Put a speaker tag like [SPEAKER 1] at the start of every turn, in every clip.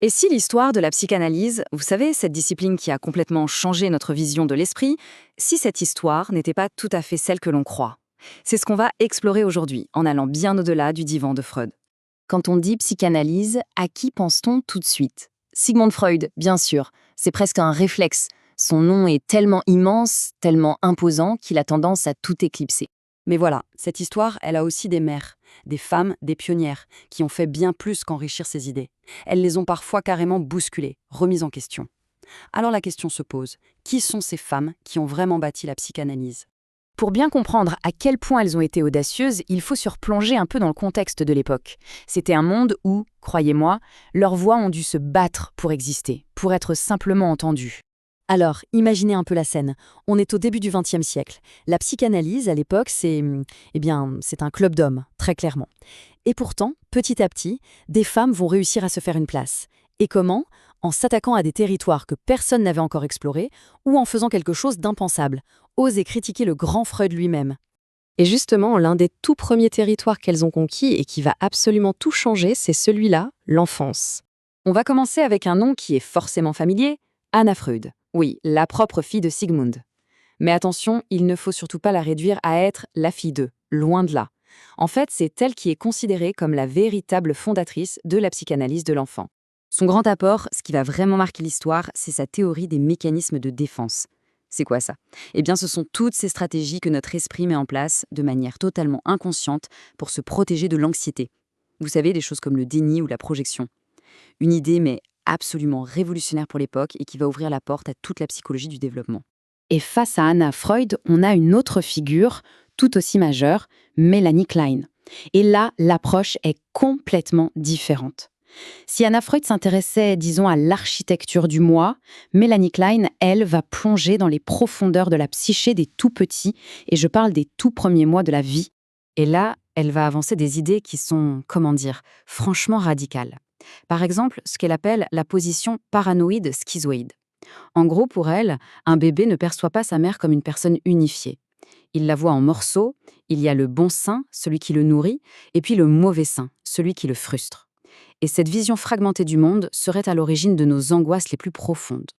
[SPEAKER 1] Et si l'histoire de la psychanalyse, vous savez, cette discipline qui a complètement changé notre vision de l'esprit, si cette histoire n'était pas tout à fait celle que l'on croit? C'est ce qu'on va explorer aujourd'hui, en allant bien au-delà du divan de Freud.
[SPEAKER 2] Quand on dit psychanalyse, à qui pense-t-on tout de suite? Sigmund Freud, bien sûr. C'est presque un réflexe. Son nom est tellement immense, tellement imposant qu'il a tendance à tout éclipser.
[SPEAKER 1] Mais voilà, cette histoire, elle a aussi des mères, des femmes, des pionnières, qui ont fait bien plus qu'enrichir ses idées. Elles les ont parfois carrément bousculées, remises en question. Alors la question se pose, qui sont ces femmes qui ont vraiment bâti la psychanalyse?
[SPEAKER 2] Pour bien comprendre à quel point elles ont été audacieuses, il faut se replonger un peu dans le contexte de l'époque. C'était un monde où, croyez-moi, leurs voix ont dû se battre pour exister, pour être simplement entendues.
[SPEAKER 1] Alors, imaginez un peu la scène. On est au début du XXe siècle. La psychanalyse, à l'époque, c'est un club d'hommes, très clairement. Et pourtant, petit à petit, des femmes vont réussir à se faire une place. Et comment? En s'attaquant à des territoires que personne n'avait encore explorés, ou en faisant quelque chose d'impensable, oser critiquer le grand Freud lui-même. Et justement, l'un des tout premiers territoires qu'elles ont conquis et qui va absolument tout changer, c'est celui-là, l'enfance. On va commencer avec un nom qui est forcément familier, Anna Freud. Oui, la propre fille de Sigmund. Mais attention, il ne faut surtout pas la réduire à être la fille d'eux, loin de là. En fait, c'est elle qui est considérée comme la véritable fondatrice de la psychanalyse de l'enfant. Son grand apport, ce qui va vraiment marquer l'histoire, c'est sa théorie des mécanismes de défense. C'est quoi ça? Eh bien, ce sont toutes ces stratégies que notre esprit met en place de manière totalement inconsciente pour se protéger de l'anxiété. Vous savez, des choses comme le déni ou la projection. Une idée, mais absolument révolutionnaire pour l'époque et qui va ouvrir la porte à toute la psychologie du développement.
[SPEAKER 2] Et face à Anna Freud, on a une autre figure, tout aussi majeure, Melanie Klein. Et là, l'approche est complètement différente. Si Anna Freud s'intéressait, disons, à l'architecture du moi, Melanie Klein, elle, va plonger dans les profondeurs de la psyché des tout-petits, et je parle des tout premiers mois de la vie.
[SPEAKER 1] Et là, elle va avancer des idées qui sont, comment dire, franchement radicales. Par exemple, ce qu'elle appelle la position paranoïde schizoïde. En gros, pour elle, un bébé ne perçoit pas sa mère comme une personne unifiée. Il la voit en morceaux, il y a le bon sein, celui qui le nourrit, et puis le mauvais sein, celui qui le frustre. Et cette vision fragmentée du monde serait à l'origine de nos angoisses les plus profondes.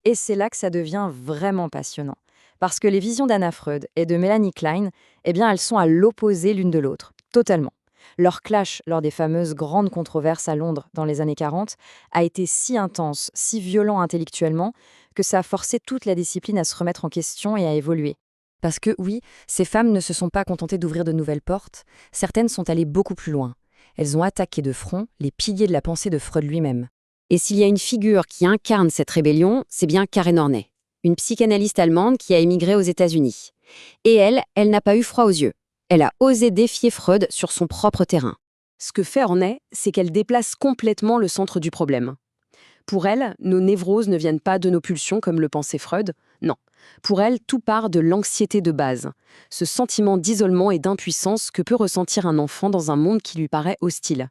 [SPEAKER 1] Et c'est là que ça devient vraiment passionnant. Parce que les visions d'Anna Freud et de Melanie Klein, eh bien, elles sont à l'opposé l'une de l'autre, totalement. Leur clash lors des fameuses grandes controverses à Londres dans les années 40 a été si intense, si violent intellectuellement, que ça a forcé toute la discipline à se remettre en question et à évoluer. Parce que oui, ces femmes ne se sont pas contentées d'ouvrir de nouvelles portes, certaines sont allées beaucoup plus loin. Elles ont attaqué de front les piliers de la pensée de Freud lui-même. Et s'il y a une figure qui incarne cette rébellion, c'est bien Karen Horney, une psychanalyste allemande qui a émigré aux États-Unis. Et elle n'a pas eu froid aux yeux. Elle a osé défier Freud sur son propre terrain. Ce que fait Horney, c'est qu'elle déplace complètement le centre du problème. Pour elle, nos névroses ne viennent pas de nos pulsions comme le pensait Freud, non. Pour elle, tout part de l'anxiété de base, ce sentiment d'isolement et d'impuissance que peut ressentir un enfant dans un monde qui lui paraît hostile.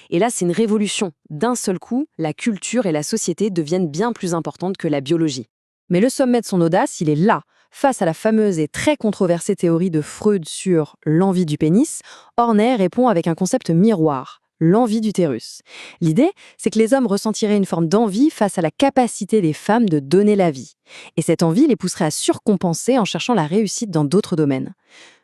[SPEAKER 1] Et là, c'est une révolution. D'un seul coup, la culture et la société deviennent bien plus importantes que la biologie. Mais le sommet de son audace, il est là. Face à la fameuse et très controversée théorie de Freud sur l'envie du pénis, Horney répond avec un concept miroir, l'envie d'utérus. L'idée, c'est que les hommes ressentiraient une forme d'envie face à la capacité des femmes de donner la vie. Et cette envie les pousserait à surcompenser en cherchant la réussite dans d'autres domaines.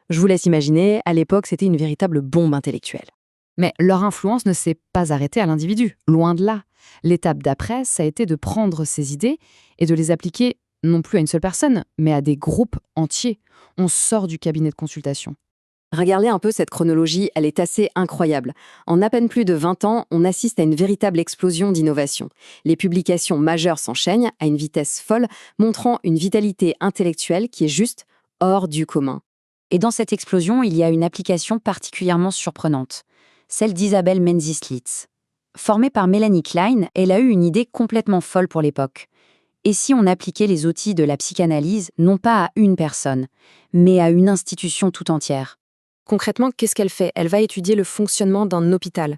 [SPEAKER 1] Je vous laisse imaginer, à l'époque, c'était une véritable bombe intellectuelle.
[SPEAKER 2] Mais leur influence ne s'est pas arrêtée à l'individu, loin de là. L'étape d'après, ça a été de prendre ces idées et de les appliquer non plus à une seule personne, mais à des groupes entiers. On sort du cabinet de consultation.
[SPEAKER 1] Regardez un peu cette chronologie, elle est assez incroyable. En à peine plus de 20 ans, on assiste à une véritable explosion d'innovation. Les publications majeures s'enchaînent à une vitesse folle, montrant une vitalité intellectuelle qui est juste hors du commun. Et dans cette explosion, il y a une application particulièrement surprenante, celle d'Isabelle Menzies-Litz. Formée par Melanie Klein, elle a eu une idée complètement folle pour l'époque. Et si on appliquait les outils de la psychanalyse non pas à une personne, mais à une institution tout entière? Concrètement, qu'est-ce qu'elle fait? Elle va étudier le fonctionnement d'un hôpital.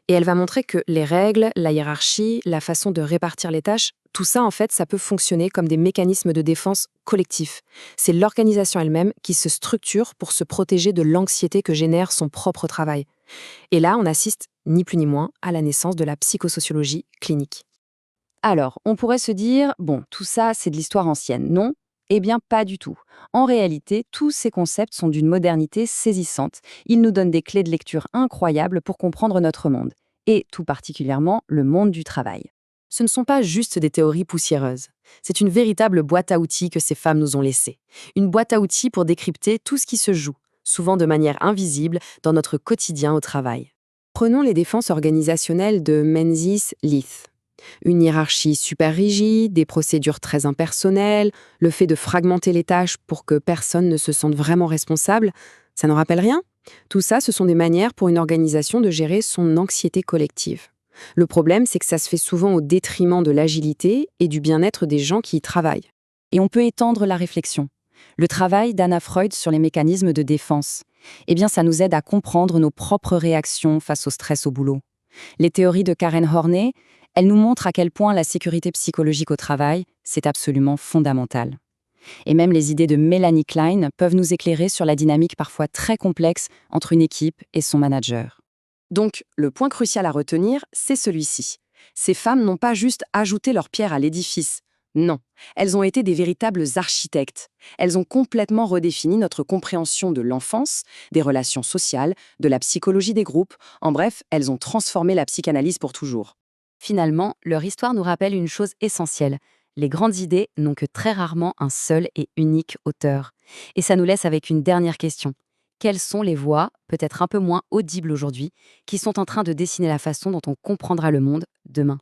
[SPEAKER 1] Et elle va montrer que les règles, la hiérarchie, la façon de répartir les tâches, tout ça, en fait, ça peut fonctionner comme des mécanismes de défense collectifs. C'est l'organisation elle-même qui se structure pour se protéger de l'anxiété que génère son propre travail. Et là, on assiste
[SPEAKER 3] ni plus ni moins, à la naissance de la psychosociologie clinique.
[SPEAKER 1] Alors, on pourrait se dire, bon, tout ça, c'est de l'histoire ancienne, non? Eh bien, pas du tout. En réalité, tous ces concepts sont d'une modernité saisissante. Ils nous donnent des clés de lecture incroyables pour comprendre notre monde, et tout particulièrement le monde du travail.
[SPEAKER 3] Ce ne sont pas juste des théories poussiéreuses. C'est une véritable boîte à outils que ces femmes nous ont laissée. Une boîte à outils pour décrypter tout ce qui se joue, souvent de manière invisible, dans notre quotidien au travail. Prenons les défenses organisationnelles de Menzies Leith. Une hiérarchie super rigide, des procédures très impersonnelles, le fait de fragmenter les tâches pour que personne ne se sente vraiment responsable, ça n'en rappelle rien? Tout ça, ce sont des manières pour une organisation de gérer son anxiété collective. Le problème, c'est que ça se fait souvent au détriment de l'agilité et du bien-être des gens qui y travaillent.
[SPEAKER 1] Et on peut étendre la réflexion. Le travail d'Anna Freud sur les mécanismes de défense, eh bien, ça nous aide à comprendre nos propres réactions face au stress au boulot. Les théories de Karen Horney, elles nous montrent à quel point la sécurité psychologique au travail, c'est absolument fondamental. Et même les idées de Melanie Klein peuvent nous éclairer sur la dynamique parfois très complexe entre une équipe et son manager.
[SPEAKER 3] Donc, le point crucial à retenir, c'est celui-ci. Ces femmes n'ont pas juste ajouté leur pierre à l'édifice. Non, elles ont été des véritables architectes. Elles ont complètement redéfini notre compréhension de l'enfance, des relations sociales, de la psychologie des groupes. En bref, elles ont transformé la psychanalyse pour toujours.
[SPEAKER 1] Finalement, leur histoire nous rappelle une chose essentielle. Les grandes idées n'ont que très rarement un seul et unique auteur. Et ça nous laisse avec une dernière question. Quelles sont les voix, peut-être un peu moins audibles aujourd'hui, qui sont en train de dessiner la façon dont on comprendra le monde demain ?